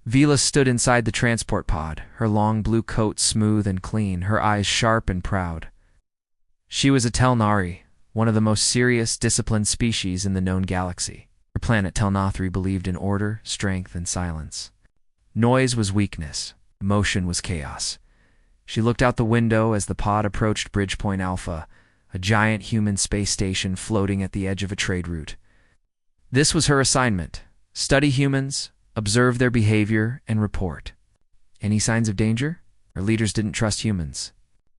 Vila stood inside the transport pod, her long blue coat smooth and clean, her eyes sharp and proud. She was a Telnari, one of the most serious, disciplined species in the known galaxy. Her planet Telnathri believed in order, strength, and silence. Noise was weakness. Motion was chaos. She looked out the window as the pod approached Bridgepoint Alpha, a giant human space station floating at the edge of a trade route. This was her assignment: study humans, observe their behavior, and report. Any signs of danger? Her leaders didn't trust humans.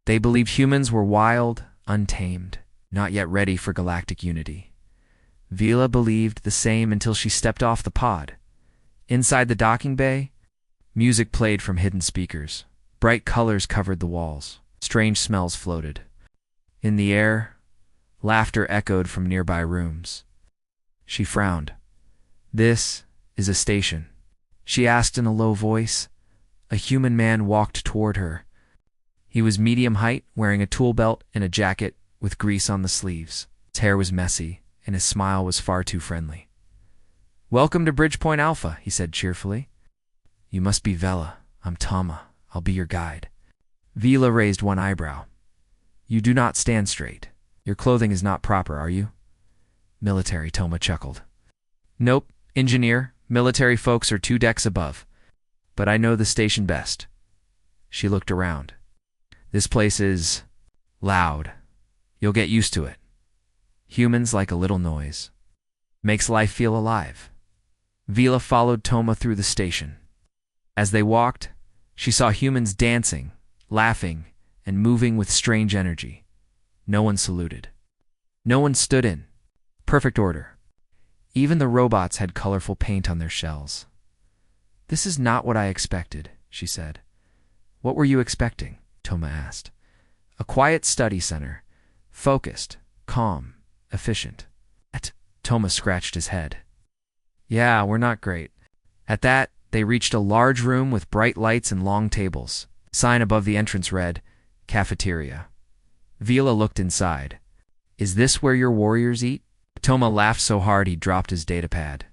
They believed humans were wild, untamed, not yet ready for galactic unity. Vila believed the same until she stepped off the pod. Inside the docking bay, music played from hidden speakers. Bright colors covered the walls. Strange smells floated. In the air, laughter echoed from nearby rooms. She frowned. "This is a station," she asked in a low voice. A human man walked toward her. He was medium height, wearing a tool belt and a jacket with grease on the sleeves. His hair was messy, and his smile was far too friendly. "Welcome to Bridgepoint Alpha," he said cheerfully. "You must be Vela. I'm Tama. I'll be your guide." Vila raised one eyebrow. "You do not stand straight. Your clothing is not proper, are you?" "Military," Toma chuckled. "Nope, engineer. Military folks are 2 decks above. But I know the station best." She looked around. "This place is loud. You'll get used to it. Humans like a little noise. Makes life feel alive." Vila followed Toma through the station. As they walked, she saw humans dancing, laughing, and moving with strange energy. No one saluted. No one stood in perfect order. Even the robots had colorful paint on their shells. "This is not what I expected," she said. "What were you expecting?" Toma asked. "A quiet study center, focused, calm, efficient." Toma scratched his head. "Yeah, we're not great." At that, they reached a large room with bright lights and long tables. Sign above the entrance read, "Cafeteria." Vila looked inside. "Is this where your warriors eat?" Toma laughed so hard he dropped his datapad.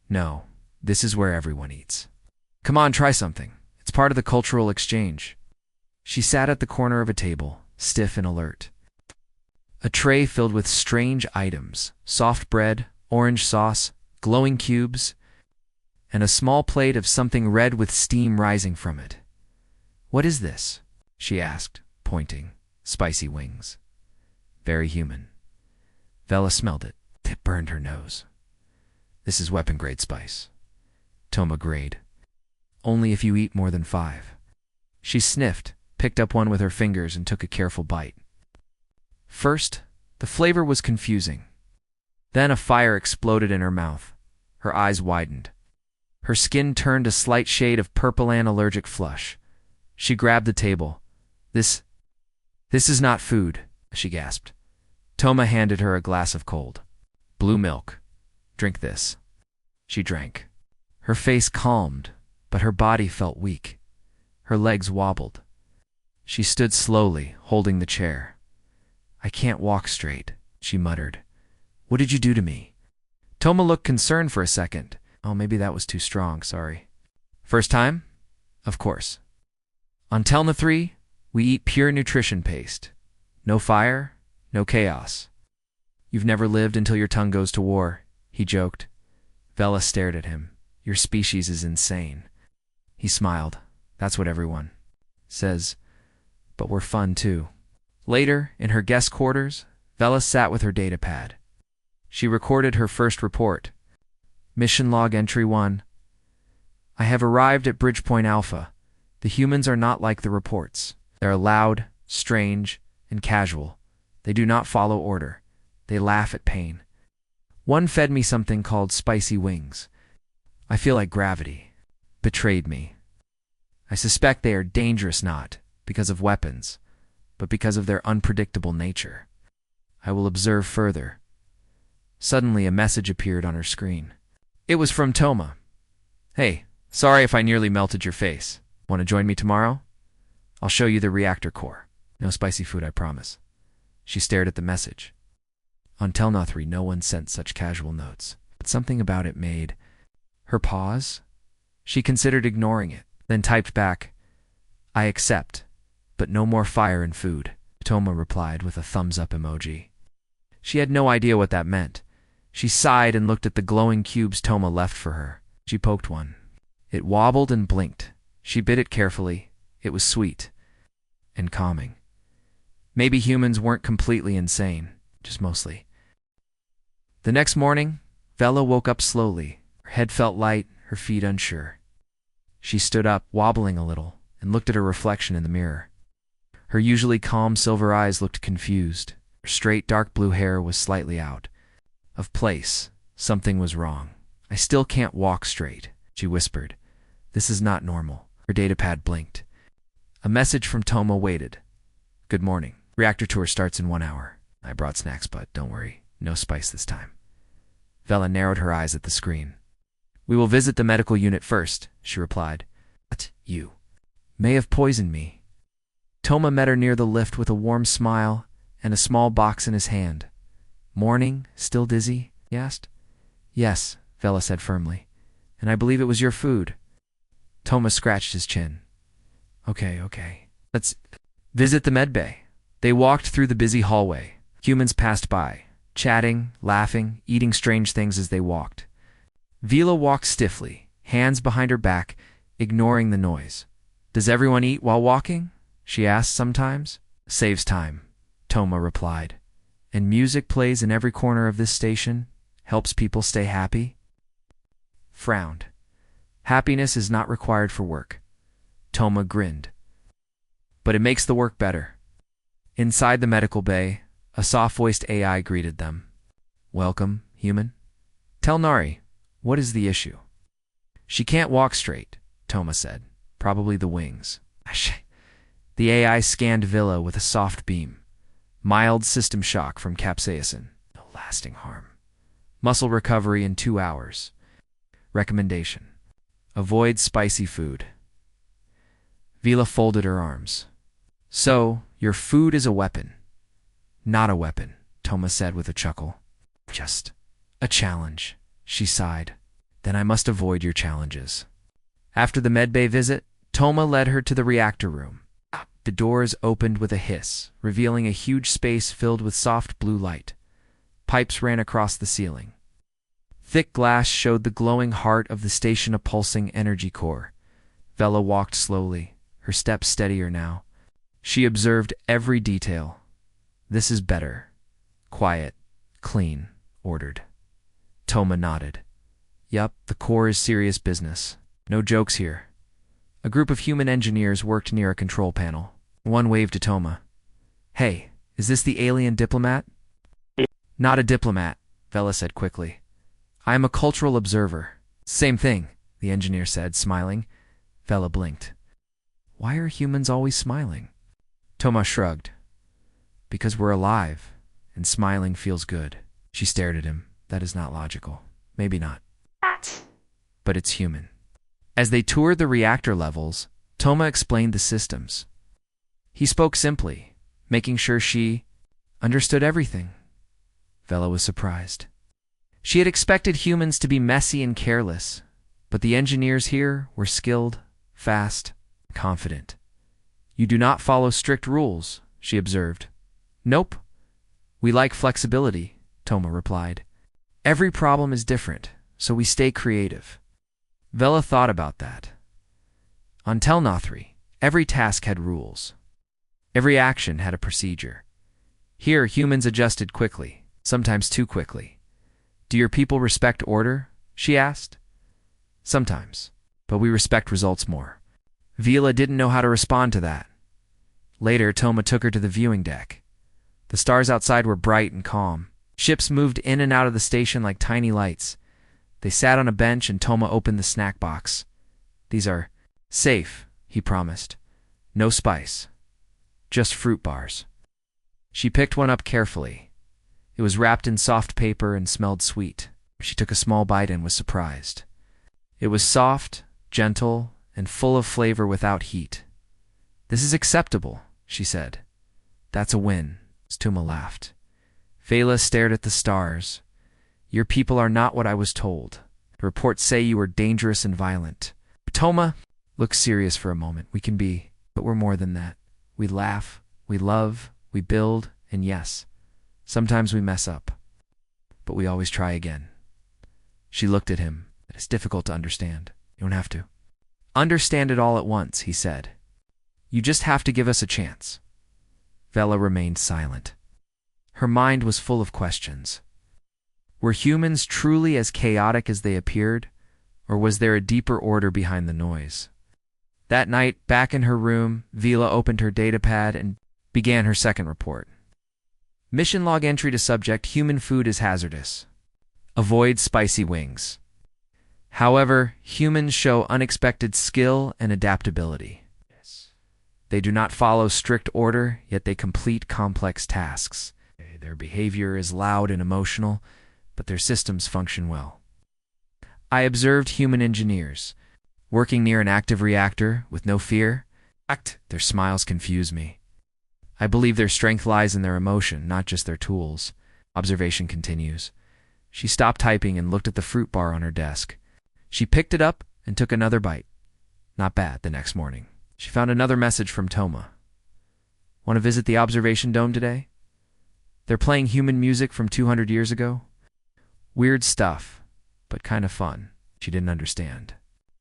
"No, this is where everyone eats. Come on, try something. It's part of the cultural exchange." She sat at the corner of a table, stiff and alert. A tray filled with strange items: soft bread, orange sauce, glowing cubes, and a small plate of something red with steam rising from it. "What is this?" she asked, pointing. "Spicy wings." "Very human." Vela smelled it. It burned her nose. "This is weapon-grade spice." Toma grayed. "Only if you eat more than 5. She sniffed, picked up one with her fingers, and took a careful bite. First, the flavor was confusing. Then a fire exploded in her mouth. Her eyes widened. Her skin turned a slight shade of purple and allergic flush. She grabbed the table. This is not food," she gasped. Toma handed her a glass of cold blue milk. "Drink this." She drank. Her face calmed, but her body felt weak. Her legs wobbled. She stood slowly, holding the chair. "I can't walk straight," she muttered. "What did you do to me?" Toma looked concerned for a second. "Oh, maybe that was too strong, sorry." "First time?" "Of course. On Telna 3, we eat pure nutrition paste. No fire, no chaos." "You've never lived until your tongue goes to war," he joked. Vela stared at him. "Your species is insane." He smiled. "That's what everyone says. But we're fun, too." Later, in her guest quarters, Vela sat with her datapad. She recorded her first report. Mission log entry 1. "I have arrived at Bridgepoint Alpha. The humans are not like the reports. They are loud, strange, and casual. They do not follow order. They laugh at pain. One fed me something called spicy wings. I feel like gravity betrayed me. I suspect they are dangerous not because of weapons, but because of their unpredictable nature. I will observe further." Suddenly, a message appeared on her screen. It was from Toma. "Hey, sorry if I nearly melted your face. Want to join me tomorrow? I'll show you the reactor core. No spicy food, I promise." She stared at the message. On Telnothri, no one sent such casual notes, but something about it made her pause. She considered ignoring it, then typed back, "I accept, but no more fire and food." Toma replied with a thumbs-up emoji. She had no idea what that meant. She sighed and looked at the glowing cubes Toma left for her. She poked one. It wobbled and blinked. She bit it carefully. It was sweet and calming. Maybe humans weren't completely insane, just mostly. The next morning, Vela woke up slowly. Her head felt light, her feet unsure. She stood up, wobbling a little, and looked at her reflection in the mirror. Her usually calm silver eyes looked confused. Her straight dark blue hair was slightly out of place. Something was wrong. "I still can't walk straight," she whispered. "This is not normal." Her datapad blinked. A message from Toma waited. "Good morning. Reactor tour starts in 1 hour. I brought snacks, but don't worry, no spice this time." Vela narrowed her eyes at the screen. "We will visit the medical unit first," she replied. "But you may have poisoned me." Toma met her near the lift with a warm smile and a small box in his hand. "Morning? Still dizzy?" he asked. "Yes," Vela said firmly. "And I believe it was your food." Toma scratched his chin. Okay. Let's visit the medbay." They walked through the busy hallway. Humans passed by, chatting, laughing, eating strange things as they walked. Vela walked stiffly, hands behind her back, ignoring the noise. "Does everyone eat while walking?" she asked sometimes. "Saves time," Toma replied. "And music plays in every corner of this station, helps people stay happy." Frowned. "Happiness is not required for work." Toma grinned. "But it makes the work better." Inside the medical bay, a soft-voiced AI greeted them. "Welcome, human. Tell Nari, what is the issue?" "She can't walk straight," Toma said. "Probably the wings." The AI scanned Villa with a soft beam. "Mild system shock from capsaicin. No lasting harm. Muscle recovery in 2 hours. Recommendation: avoid spicy food." Vila folded her arms. "So, your food is a weapon." "Not a weapon," Toma said with a chuckle. "Just a challenge," she sighed. "Then I must avoid your challenges." After the medbay visit, Toma led her to the reactor room. The doors opened with a hiss, revealing a huge space filled with soft blue light. Pipes ran across the ceiling. Thick glass showed the glowing heart of the station, a pulsing energy core. Vela walked slowly, her steps steadier now. She observed every detail. "This is better. Quiet, clean, ordered." Toma nodded. "Yup, the core is serious business. No jokes here." A group of human engineers worked near a control panel. One waved to Toma. "Hey, is this the alien diplomat?" "Not a diplomat," Vela said quickly. "I am a cultural observer." "Same thing," the engineer said, smiling. Vela blinked. "Why are humans always smiling?" Toma shrugged. "Because we're alive, and smiling feels good." She stared at him. "That is not logical." "Maybe not. But it's human." As they toured the reactor levels, Toma explained the systems. He spoke simply, making sure she understood everything. Vela was surprised. She had expected humans to be messy and careless, but the engineers here were skilled, fast, confident. "You do not follow strict rules," she observed. "Nope. We like flexibility," Toma replied. "Every problem is different, so we stay creative." Vela thought about that. On Telnothri, every task had rules. Every action had a procedure. Here, humans adjusted quickly, sometimes too quickly. "Do your people respect order?" she asked. "Sometimes, but we respect results more." Vila didn't know how to respond to that. Later, Toma took her to the viewing deck. The stars outside were bright and calm. Ships moved in and out of the station like tiny lights. They sat on a bench and Toma opened the snack box. "These are safe," he promised. "No spice. Just fruit bars." She picked one up carefully. It was wrapped in soft paper and smelled sweet. She took a small bite and was surprised. It was soft, gentle, and full of flavor without heat. "This is acceptable," she said. "That's a win." Toma laughed. Vela stared at the stars. "Your people are not what I was told. The reports say you are dangerous and violent." Toma looks serious for a moment. We can be, but we're more than that. We laugh, we love, we build, and yes, sometimes we mess up. But we always try again. She looked at him. It's difficult to understand. You don't have to understand it all at once, he said. You just have to give us a chance. Vela remained silent. Her mind was full of questions. Were humans truly as chaotic as they appeared, or was there a deeper order behind the noise? That night, back in her room, Vela opened her datapad and began her second report. Mission log entry to subject: human food is hazardous. Avoid spicy wings. However, humans show unexpected skill and adaptability. They do not follow strict order, yet they complete complex tasks. Their behavior is loud and emotional, but their systems function well. I observed human engineers working near an active reactor with no fear. Their smiles confuse me. I believe their strength lies in their emotion, not just their tools. Observation continues. She stopped typing and looked at the fruit bar on her desk. She picked it up and took another bite. Not bad. The next morning, she found another message from Toma. Want to visit the observation dome today? They're playing human music from 200 years ago. Weird stuff, but kind of fun. She didn't understand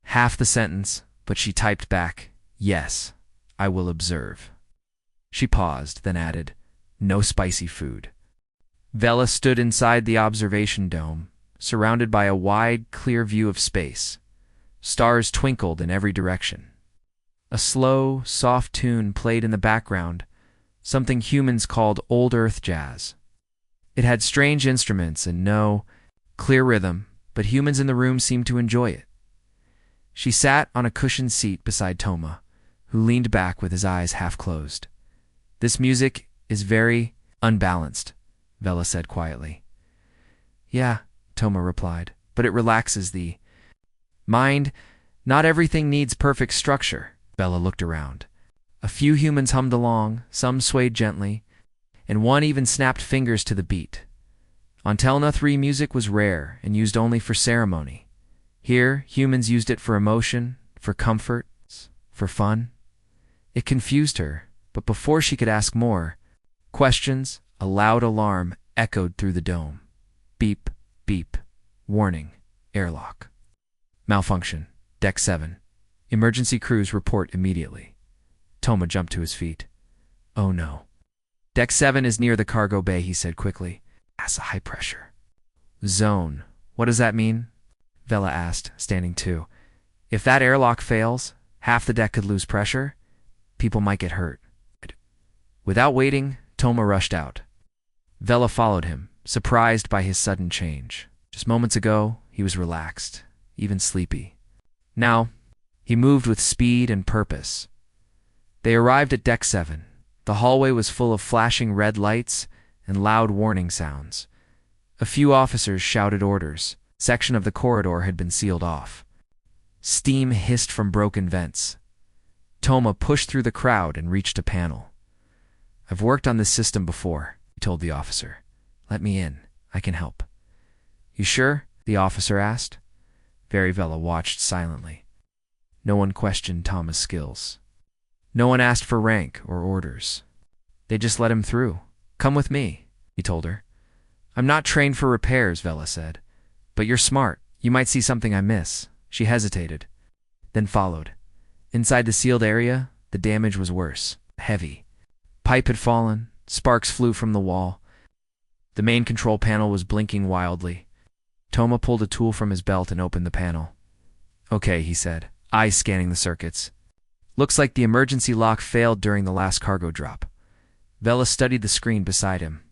half the sentence, but she typed back, "Yes, I will observe." She paused, then added, "No spicy food." Vela stood inside the observation dome, surrounded by a wide, clear view of space. Stars twinkled in every direction. A slow, soft tune played in the background, something humans called old earth jazz. It had strange instruments and no clear rhythm, but humans in the room seemed to enjoy it. She sat on a cushioned seat beside Toma, who leaned back with his eyes half closed. "This music is very unbalanced," Vela said quietly. "Yeah," Toma replied, "but it relaxes the mind. Not everything needs perfect structure." Vela looked around. A few humans hummed along, some swayed gently, and one even snapped fingers to the beat. On Telna 3, music was rare and used only for ceremony. Here, humans used it for emotion, for comfort, for fun. It confused her, but before she could ask more questions, a loud alarm echoed through the dome. Beep, beep. Warning, airlock. Malfunction. Deck 7. Emergency crews report immediately. Toma jumped to his feet. "Oh no." "Deck 7 is near the cargo bay," he said quickly. "That's a high pressure zone." "What does that mean?" Vela asked, standing too. "If that airlock fails, half the deck could lose pressure. People might get hurt." Without waiting, Toma rushed out. Vela followed him, surprised by his sudden change. Just moments ago, he was relaxed, even sleepy. Now, he moved with speed and purpose. They arrived at Deck 7. The hallway was full of flashing red lights and loud warning sounds. A few officers shouted orders. A section of the corridor had been sealed off. Steam hissed from broken vents. Toma pushed through the crowd and reached a panel. "I've worked on this system before," he told the officer. "Let me in. I can help." "You sure?" the officer asked. Vela watched silently. No one questioned Toma's skills. No one asked for rank or orders. They just let him through. "Come with me," he told her. "I'm not trained for repairs," Vela said. "But you're smart. You might see something I miss." She hesitated, then followed. Inside the sealed area, the damage was worse. Heavy. Pipe had fallen. Sparks flew from the wall. The main control panel was blinking wildly. Toma pulled a tool from his belt and opened the panel. "Okay," he said, eyes scanning the circuits. "Looks like the emergency lock failed during the last cargo drop." Vela studied the screen beside him.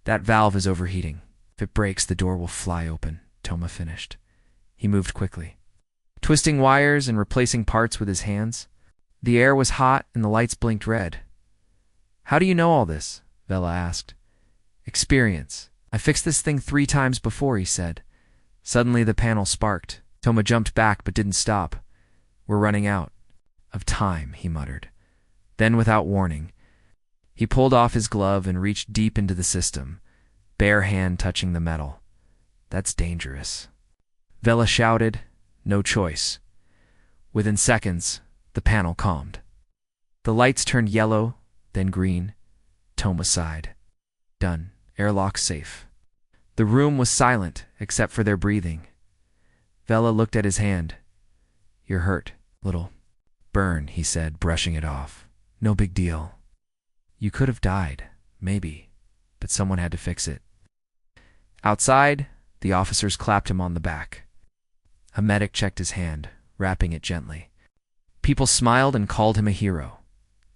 "That valve is overheating. If it breaks, the door will fly open," Toma finished. He moved quickly, twisting wires and replacing parts with his hands. The air was hot and the lights blinked red. "How do you know all this?" Vela asked. "Experience. I fixed this thing 3 times before," he said. Suddenly the panel sparked. Toma jumped back but didn't stop. "We're running out of time," he muttered. Then, without warning, he pulled off his glove and reached deep into the system, bare hand touching the metal. "That's dangerous." Vela shouted, "No choice." Within seconds, the panel calmed. The lights turned yellow, then green. Toma sighed. Done. Airlock safe. The room was silent, except for their breathing. Vela looked at his hand. You're hurt, little. Burn, he said, brushing it off. No big deal. You could have died, maybe, but someone had to fix it. Outside, the officers clapped him on the back. A medic checked his hand, wrapping it gently. People smiled and called him a hero.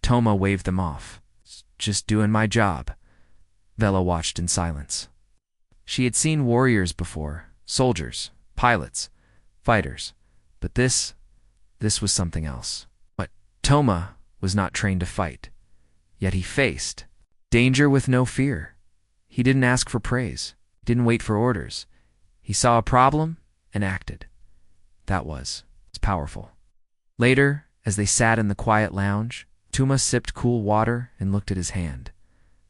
Toma waved them off. Just doing my job. Vela watched in silence. She had seen warriors before, soldiers, pilots, fighters, but this was something else. But Toma was not trained to fight, yet he faced danger with no fear. He didn't ask for praise, didn't wait for orders. He saw a problem and acted. That was powerful. Later, as they sat in the quiet lounge, Toma sipped cool water and looked at his hand.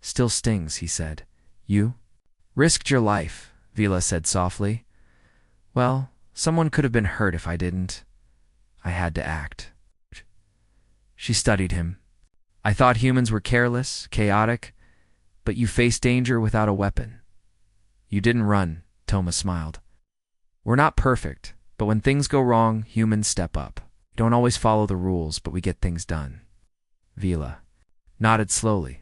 Still stings, he said. You? Risked your life, Vela said softly. Well, someone could have been hurt if I didn't. I had to act. She studied him. I thought humans were careless, chaotic, but you faced danger without a weapon. You didn't run, Toma smiled. We're not perfect, but when things go wrong, humans step up. We don't always follow the rules, but we get things done. Vela nodded slowly.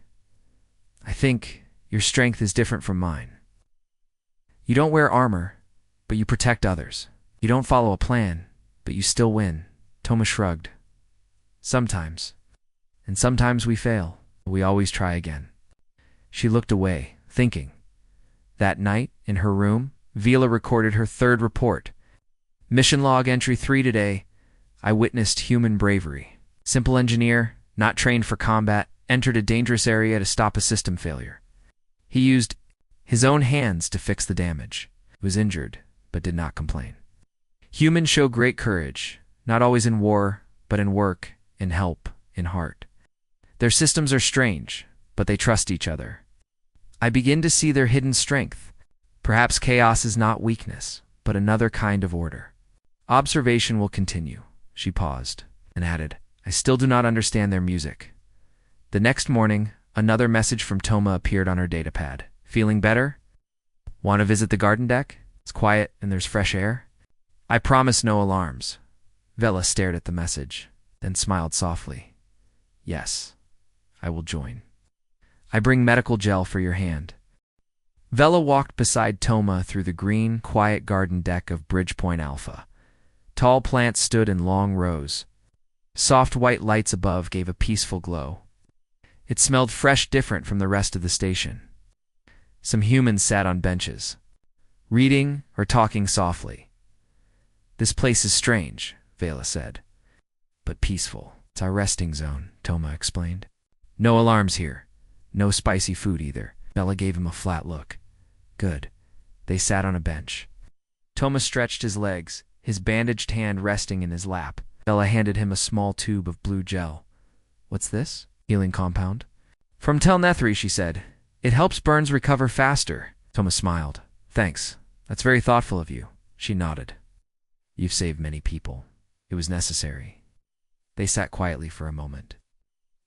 I think your strength is different from mine. You don't wear armor, but you protect others. You don't follow a plan, but you still win. Toma shrugged. Sometimes. And sometimes we fail, but we always try again. She looked away, thinking. That night, in her room, Vela recorded her third report. Mission log entry 3 today. I witnessed human bravery. Simple engineer, not trained for combat, entered a dangerous area to stop a system failure. He used his own hands to fix the damage. He was injured, but did not complain. Humans show great courage, not always in war, but in work, in help, in heart. Their systems are strange, but they trust each other. I begin to see their hidden strength. Perhaps chaos is not weakness, but another kind of order. Observation will continue. She paused and added, I still do not understand their music. The next morning, another message from Toma appeared on her datapad. Feeling better? Want to visit the garden deck? It's quiet and there's fresh air. I promise no alarms. Vela stared at the message, then smiled softly. Yes, I will join. I bring medical gel for your hand. Vela walked beside Toma through the green, quiet garden deck of Bridgepoint Alpha. Tall plants stood in long rows. Soft white lights above gave a peaceful glow. It smelled fresh, different from the rest of the station. Some humans sat on benches, reading or talking softly. This place is strange, Vela said, but peaceful. It's our resting zone, Toma explained. No alarms here. No spicy food either. Vela gave him a flat look. Good. They sat on a bench. Toma stretched his legs, his bandaged hand resting in his lap. Vela handed him a small tube of blue gel. What's this? Healing compound. From Telnethri, she said. It helps burns recover faster. Toma smiled. Thanks. That's very thoughtful of you. She nodded. You've saved many people. It was necessary. They sat quietly for a moment.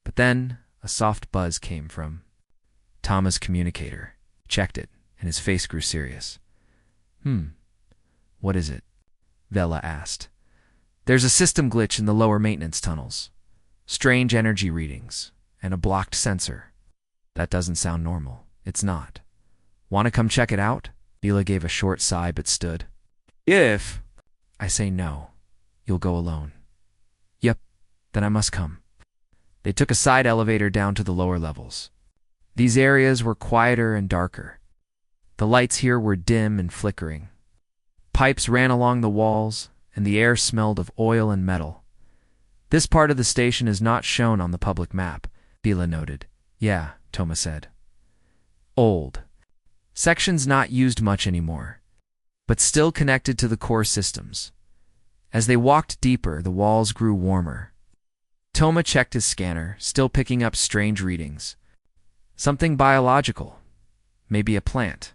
But then a soft buzz came from Toma's communicator. He checked it, and his face grew serious. What is it? Vela asked. There's a system glitch in the lower maintenance tunnels. Strange energy readings, and a blocked sensor. That doesn't sound normal. It's not. Want to come check it out? Vela gave a short sigh but stood. If I say no, you'll go alone. Yep, then I must come. They took a side elevator down to the lower levels. These areas were quieter and darker. The lights here were dim and flickering. Pipes ran along the walls, and the air smelled of oil and metal. This part of the station is not shown on the public map, Vela noted. Yeah, Toma said. Old. Sections not used much anymore, but still connected to the core systems. As they walked deeper, the walls grew warmer. Toma checked his scanner, still picking up strange readings. Something biological. Maybe a plant.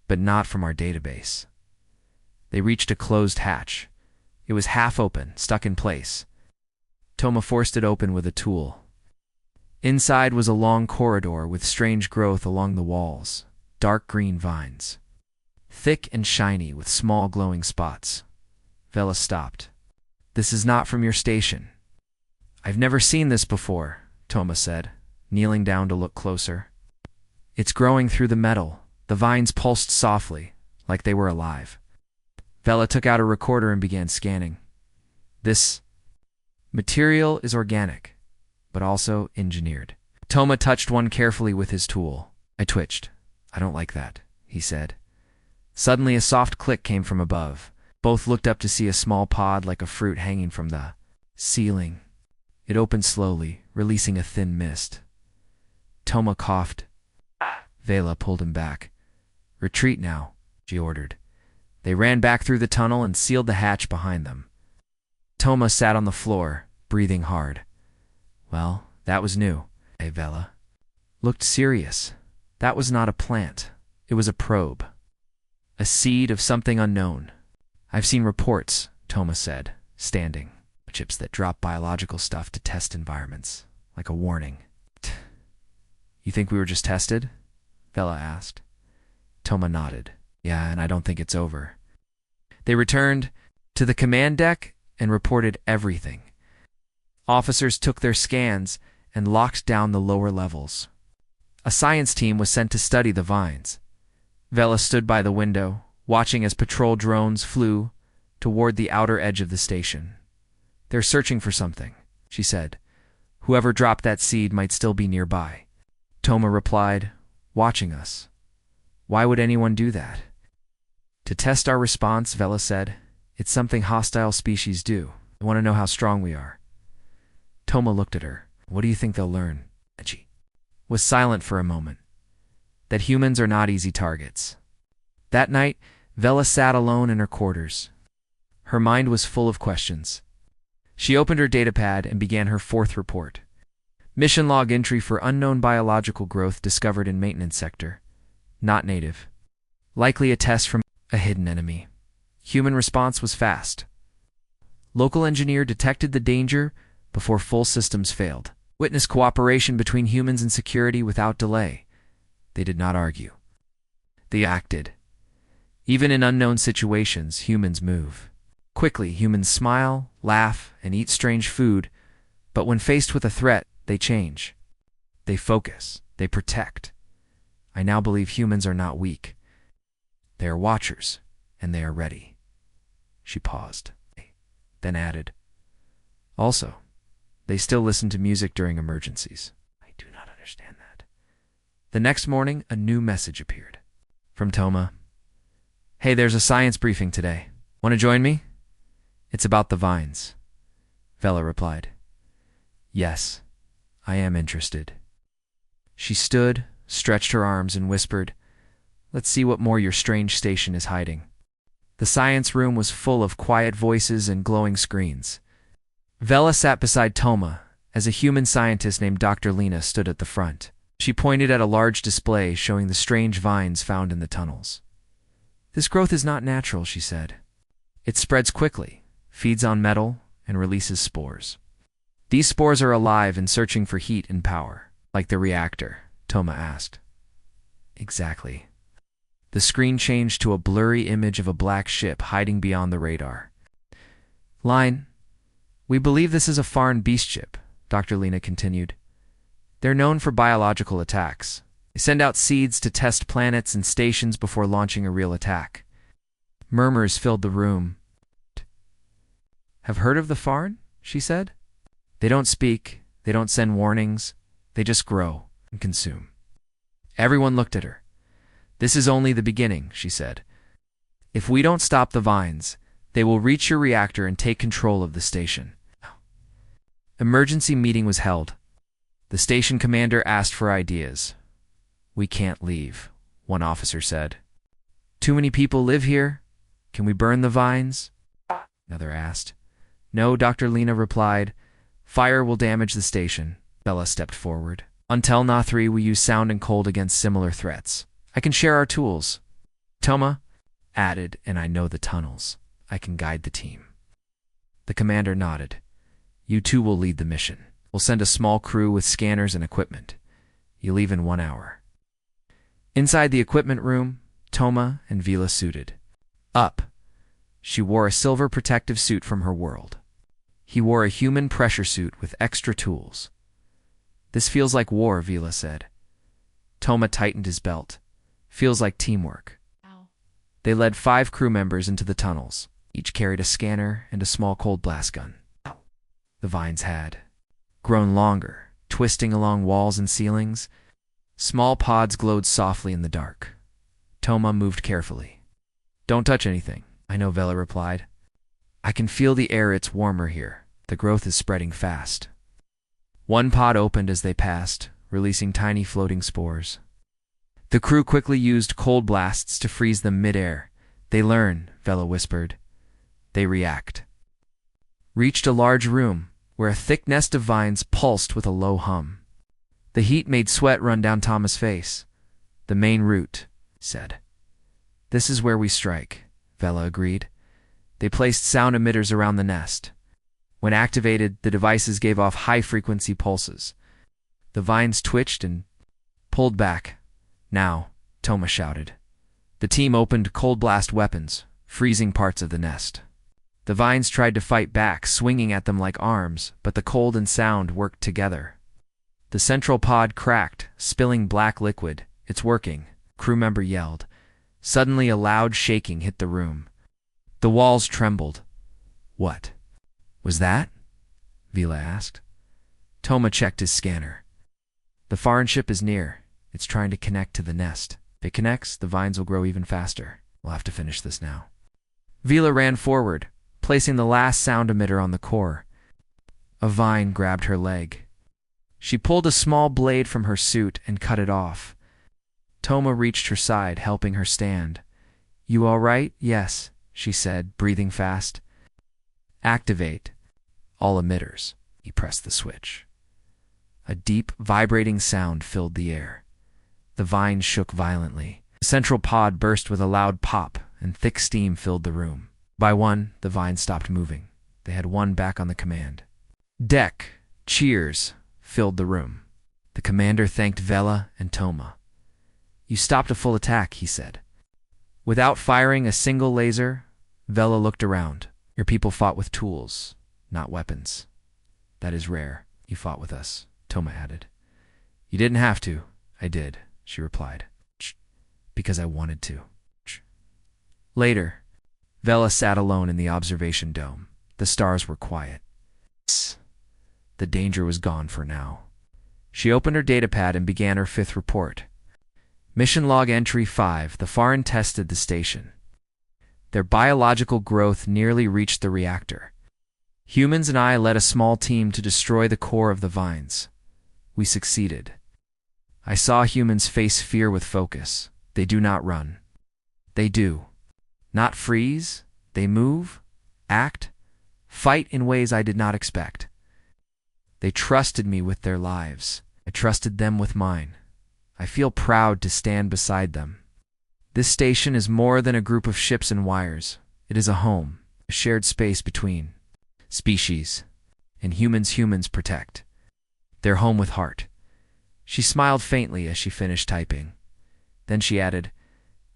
But not from our database. They reached a closed hatch. It was half open, stuck in place. Toma forced it open with a tool. Inside was a long corridor with strange growth along the walls, dark green vines. Thick and shiny with small glowing spots. Vela stopped. "This is not from your station." "I've never seen this before," Toma said, kneeling down to look closer. "It's growing through the metal." The vines pulsed softly, like they were alive. Vela took out a recorder and began scanning. "This material is organic, but also engineered." Toma touched one carefully with his tool. I twitched. "I don't like that," he said. Suddenly a soft click came from above. Both looked up to see a small pod like a fruit hanging from the ceiling. It opened slowly, releasing a thin mist. Toma coughed. Vela pulled him back. "Retreat now," she ordered. They ran back through the tunnel and sealed the hatch behind them. Toma sat on the floor, breathing hard. "Well, that was new." Vela looked serious. "That was not a plant. It was a probe. A seed of something unknown." "I've seen reports," Toma said, standing. "Chips that drop biological stuff to test environments, like a warning." "You think we were just tested?" Vela asked. Toma nodded. "Yeah, and I don't think it's over." They returned to the command deck and reported everything. Officers took their scans and locked down the lower levels. A science team was sent to study the vines. Vela stood by the window, watching as patrol drones flew toward the outer edge of the station. "They're searching for something," she said. "Whoever dropped that seed might still be nearby." Toma replied, "Watching us. Why would anyone do that?" "To test our response," Vela said. "It's something hostile species do. They want to know how strong we are." Toma looked at her. "What do you think they'll learn?" And she was silent for a moment. "That humans are not easy targets." That night, Vela sat alone in her quarters. Her mind was full of questions. She opened her datapad and began her fourth report. Mission log entry for unknown biological growth discovered in maintenance sector. Not native. Likely a test from a hidden enemy. Human response was fast. Local engineer detected the danger before full systems failed. Witness cooperation between humans and security without delay. They did not argue. They acted. Even in unknown situations, humans move. Quickly, humans smile, laugh, and eat strange food, but when faced with a threat, they change. They focus. They protect. I now believe humans are not weak. They are watchers, and they are ready. She paused, then added, "Also, they still listen to music during emergencies." I do not understand that. The next morning, a new message appeared. From Toma. "Hey, there's a science briefing today. Want to join me?" "It's about the vines." Vela replied. "Yes, I am interested." She stood, stretched her arms, and whispered, "Let's see what more your strange station is hiding." The science room was full of quiet voices and glowing screens. Vela sat beside Toma, as a human scientist named Dr. Lena stood at the front. She pointed at a large display showing the strange vines found in the tunnels. "This growth is not natural," she said. "It spreads quickly, feeds on metal, and releases spores. These spores are alive and searching for heat and power." "Like the reactor?" Toma asked. "Exactly." The screen changed to a blurry image of a black ship hiding beyond the radar. "Line, we believe this is a foreign beast ship," Dr. Lena continued. "They're known for biological attacks. They send out seeds to test planets and stations before launching a real attack." Murmurs filled the room. "Have heard of the Farn?" she said. "They don't speak, they don't send warnings, they just grow and consume." Everyone looked at her. "This is only the beginning," she said. "If we don't stop the vines, they will reach your reactor and take control of the station." Emergency meeting was held. The station commander asked for ideas. "We can't leave," one officer said. "Too many people live here. Can we burn the vines?" Another asked. "No," Dr. Lena replied. "Fire will damage the station." Bella stepped forward. "Until Na3, we use sound and cold against similar threats. I can share our tools." Toma added, "And I know the tunnels. I can guide the team." The commander nodded. You two will lead the mission. We'll send a small crew with scanners and equipment. You leave in 1 hour. Inside the equipment room, Toma and Vila suited up. She wore a silver protective suit from her world. He wore a human pressure suit with extra tools. This feels like war, Vila said. Toma tightened his belt. Feels like teamwork. Ow. They led 5 crew members into the tunnels. Each carried a scanner and a small cold blast gun. The vines had grown longer, twisting along walls and ceilings. Small pods glowed softly in the dark. Toma moved carefully. Don't touch anything, I know, Vela replied. I can feel the air, it's warmer here. The growth is spreading fast. One pod opened as they passed, releasing tiny floating spores. The crew quickly used cold blasts to freeze them mid-air. They learn, Vela whispered. They react. Reached a large room, where a thick nest of vines pulsed with a low hum. The heat made sweat run down Toma's face. The main route, said. This is where we strike, Vela agreed. They placed sound emitters around the nest. When activated, the devices gave off high-frequency pulses. The vines twitched and pulled back. Now, Toma shouted. The team opened cold blast weapons, freezing parts of the nest. The vines tried to fight back, swinging at them like arms, but the cold and sound worked together. The central pod cracked, spilling black liquid. It's working, crew member yelled. Suddenly a loud shaking hit the room. The walls trembled. What was that? Vila asked. Toma checked his scanner. The foreign ship is near. It's trying to connect to the nest. If it connects, the vines will grow even faster. We'll have to finish this now. Vila ran forward, placing the last sound emitter on the core. A vine grabbed her leg. She pulled a small blade from her suit and cut it off. Toma reached her side, helping her stand. You all right? Yes, she said, breathing fast. Activate all emitters. He pressed the switch. A deep, vibrating sound filled the air. The vines shook violently. The central pod burst with a loud pop, and thick steam filled the room. By one, the vines stopped moving. They had one back on the command. Deck, cheers, filled the room. The commander thanked Vela and Toma. You stopped a full attack, he said. Without firing a single laser, Vela looked around. Your people fought with tools, not weapons. That is rare. You fought with us, Toma added. You didn't have to. I did, she replied. Because I wanted to. Later, Vela sat alone in the observation dome. The stars were quiet. The danger was gone for now. She opened her datapad and began her 5th report. Mission Log Entry 5, the Farin tested the station. Their biological growth nearly reached the reactor. Humans and I led a small team to destroy the core of the vines. We succeeded. I saw humans face fear with focus. They do not run. They do. Not freeze. They move, act, fight in ways I did not expect. They trusted me with their lives. I trusted them with mine. I feel proud to stand beside them. This station is more than a group of ships and wires. It is a home, a shared space between species, and humans protect. Their home with heart. She smiled faintly as she finished typing. Then she added,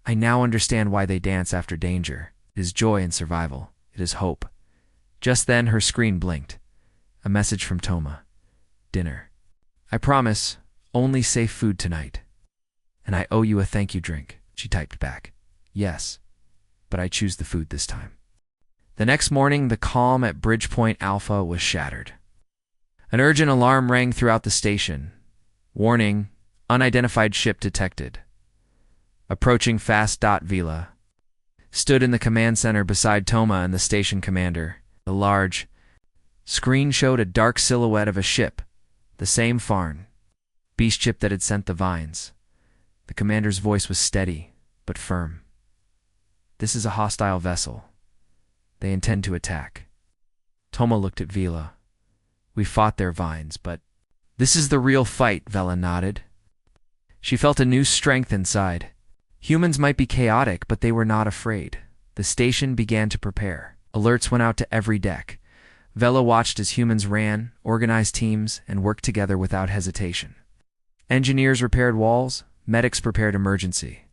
I now understand why they dance after danger. It is joy in survival. It is hope. Just then her screen blinked. A message from Toma. Dinner. I promise, only safe food tonight. And I owe you a thank you drink, she typed back. Yes, but I choose the food this time. The next morning, the calm at Bridgepoint Alpha was shattered. An urgent alarm rang throughout the station. Warning, unidentified ship detected. Approaching fast. Vila stood in the command center beside Toma and the station commander. The large screen showed a dark silhouette of a ship, the same Farn, beast ship that had sent the vines. The commander's voice was steady, but firm. This is a hostile vessel. They intend to attack. Toma looked at Vila. We fought their vines, but this is the real fight, Vela nodded. She felt a new strength inside. Humans might be chaotic, but they were not afraid. The station began to prepare. Alerts went out to every deck. Vela watched as humans ran, organized teams, and worked together without hesitation. Engineers repaired walls, medics prepared emergency.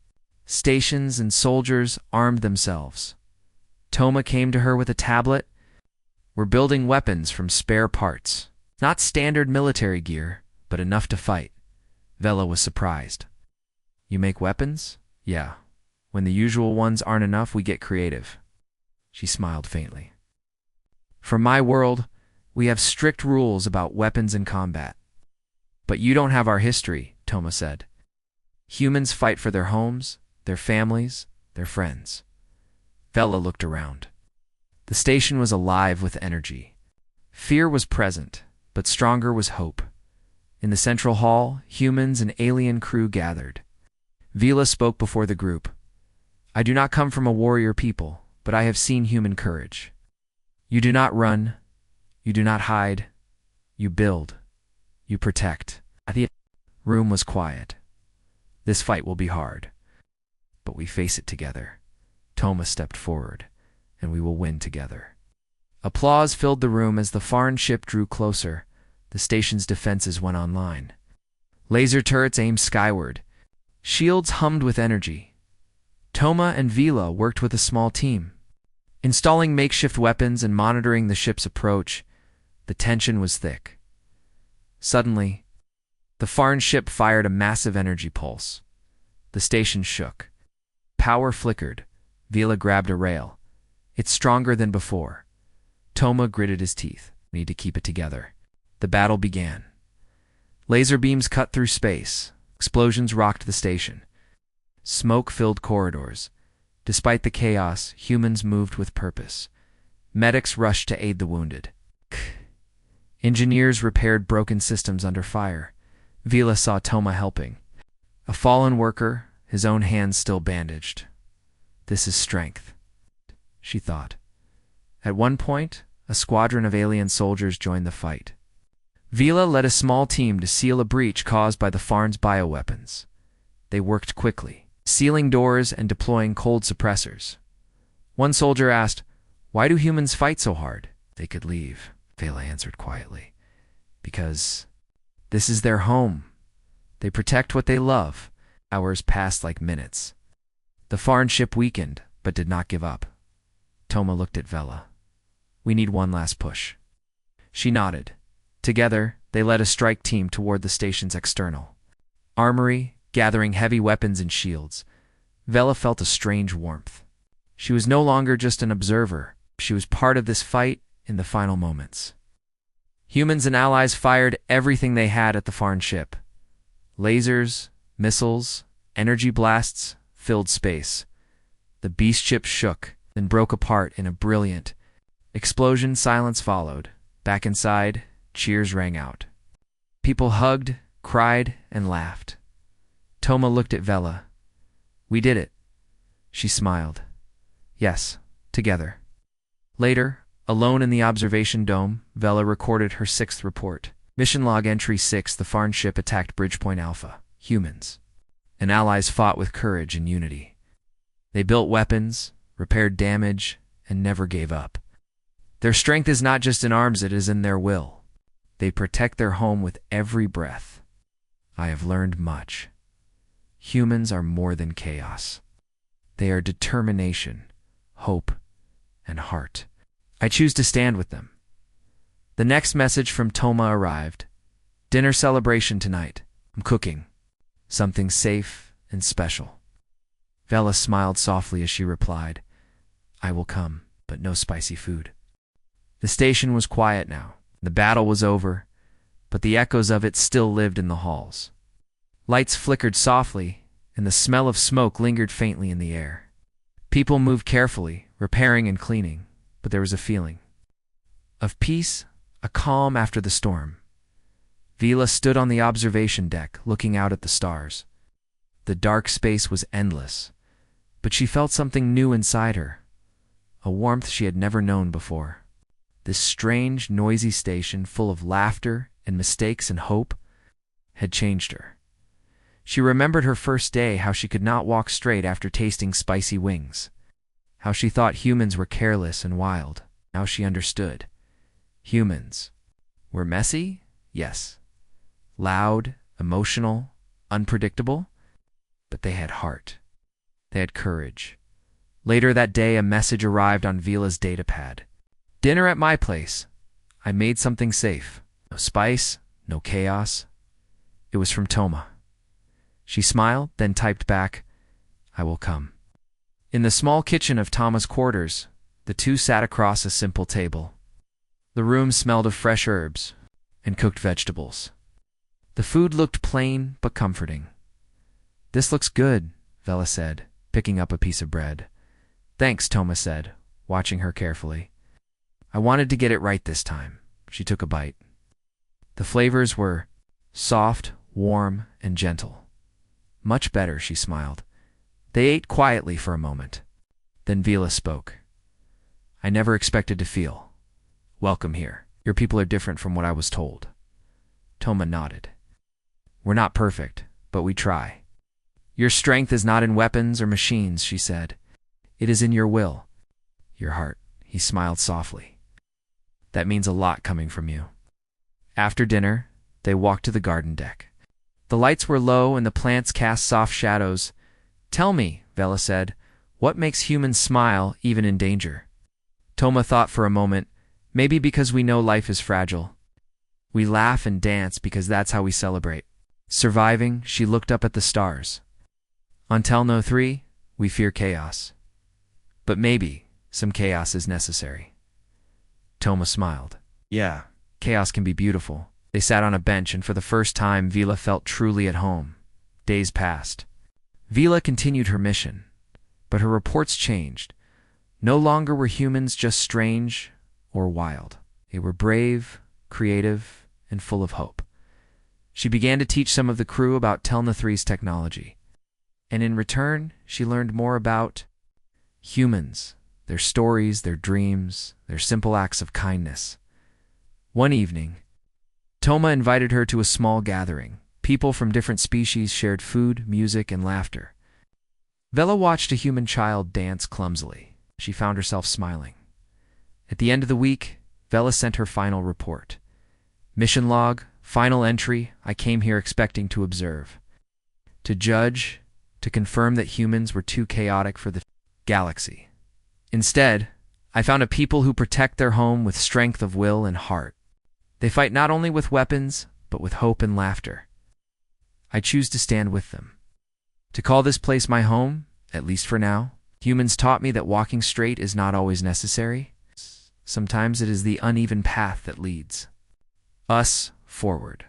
Stations and soldiers armed themselves. Toma came to her with a tablet. "We're building weapons from spare parts. Not standard military gear, but enough to fight." Vela was surprised. "You make weapons?" "Yeah. When the usual ones aren't enough, we get creative." She smiled faintly. "From my world, we have strict rules about weapons and combat." "But you don't have our history," Toma said. "Humans fight for their homes, their families, their friends." Vela looked around. The station was alive with energy. Fear was present, but stronger was hope. In the central hall, humans and alien crew gathered. Vela spoke before the group. "I do not come from a warrior people, but I have seen human courage. You do not run. You do not hide. You build. You protect." The room was quiet. "This fight will be hard, but we face it together." Toma stepped forward, "And we will win together." Applause filled the room as the foreign ship drew closer. The station's defenses went online. Laser turrets aimed skyward. Shields hummed with energy. Toma and Vela worked with a small team, installing makeshift weapons and monitoring the ship's approach. The tension was thick. Suddenly, the foreign ship fired a massive energy pulse. The station shook. Power flickered. Vela grabbed a rail. "It's stronger than before." Toma gritted his teeth. "We need to keep it together." The battle began. Laser beams cut through space. Explosions rocked the station. Smoke filled corridors. Despite the chaos, humans moved with purpose. Medics rushed to aid the wounded. Engineers repaired broken systems under fire. Vela saw Toma helping. A fallen worker, his own hands still bandaged. "This is strength," she thought. At one point, a squadron of alien soldiers joined the fight. Vela led a small team to seal a breach caused by the Farn's bioweapons. They worked quickly, sealing doors and deploying cold suppressors. One soldier asked, "Why do humans fight so hard?" "They could leave," Vela answered quietly. "Because this is their home. They protect what they love." Hours passed like minutes. The foreign ship weakened, but did not give up. Toma looked at Vela. "We need one last push." She nodded. Together, they led a strike team toward the station's external armory, gathering heavy weapons and shields. Vela felt a strange warmth. She was no longer just an observer. She was part of this fight in the final moments. Humans and allies fired everything they had at the foreign ship. Lasers, missiles, energy blasts filled space. The beast ship shook, then broke apart in a brilliant explosion. Silence followed. Back inside, cheers rang out. People hugged, cried, and laughed. Toma looked at Vela. "We did it." She smiled. "Yes, together." Later, alone in the observation dome, Vela recorded her 6th report. Mission log entry 6: the Farn ship attacked Bridgepoint Alpha. Humans and allies fought with courage and unity. They built weapons, repaired damage, and never gave up. Their strength is not just in arms, it is in their will. They protect their home with every breath. I have learned much. Humans are more than chaos. They are determination, hope, and heart. I choose to stand with them. The next message from Toma arrived. "Dinner celebration tonight. I'm cooking. Something safe and special." Vela smiled softly as she replied, "I will come, but no spicy food." The station was quiet now. The battle was over, but the echoes of it still lived in the halls. Lights flickered softly, and the smell of smoke lingered faintly in the air. People moved carefully, repairing and cleaning, but there was a feeling of peace, a calm after the storm. Vela stood on the observation deck, looking out at the stars. The dark space was endless, but she felt something new inside her, a warmth she had never known before. This strange, noisy station, full of laughter and mistakes and hope, had changed her. She remembered her first day, how she could not walk straight after tasting spicy wings, how she thought humans were careless and wild. Now she understood. Humans were messy, yes. Loud, emotional, unpredictable, but they had heart. They had courage. Later that day, a message arrived on Vila's datapad. Dinner at my place. I made something safe. No spice, no chaos. It was from Toma. She smiled, then typed back, I will come. In the small kitchen of Toma's quarters, the two sat across a simple table. The room smelled of fresh herbs and cooked vegetables. The food looked plain but comforting. This looks good, Vela said, picking up a piece of bread. Thanks, Toma said, watching her carefully. I wanted to get it right this time. She took a bite. The flavors were soft, warm, and gentle. Much better, she smiled. They ate quietly for a moment. Then Vila spoke. I never expected to feel welcome here. Your people are different from what I was told. Toma nodded. We're not perfect, but we try. Your strength is not in weapons or machines, she said. It is in your will, your heart. He smiled softly. That means a lot coming from you. After dinner, they walked to the garden deck. The lights were low and the plants cast soft shadows. Tell me, Vela said, what makes humans smile even in danger? Toma thought for a moment, maybe because we know life is fragile. We laugh and dance because that's how we celebrate. Surviving, she looked up at the stars. On Telno 3, we fear chaos. But maybe some chaos is necessary. Toma smiled. Yeah, chaos can be beautiful. They sat on a bench, and for the first time, Vila felt truly at home. Days passed. Vila continued her mission, but her reports changed. No longer were humans just strange or wild. They were brave, creative, and full of hope. She began to teach some of the crew about Telna 3's technology. And in return, she learned more about humans, their stories, their dreams, their simple acts of kindness. One evening, Toma invited her to a small gathering. People from different species shared food, music, and laughter. Vela watched a human child dance clumsily. She found herself smiling. At the end of the week, Vela sent her final report. Mission log, final entry, I came here expecting to observe, to judge, to confirm that humans were too chaotic for the galaxy. Instead, I found a people who protect their home with strength of will and heart. They fight not only with weapons, but with hope and laughter. I choose to stand with them. To call this place my home, at least for now, humans taught me that walking straight is not always necessary. Sometimes it is the uneven path that leads us forward.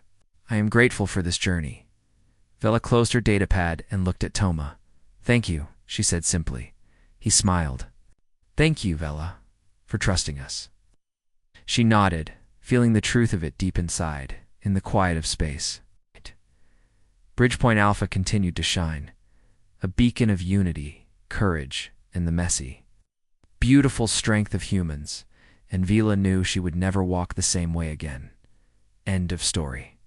I am grateful for this journey. Vela closed her datapad and looked at Toma. Thank you, she said simply. He smiled. Thank you, Vela, for trusting us. She nodded, feeling the truth of it deep inside, in the quiet of space. Bridgepoint Alpha continued to shine, a beacon of unity, courage, and the messy, beautiful strength of humans, and Vila knew she would never walk the same way again. End of story.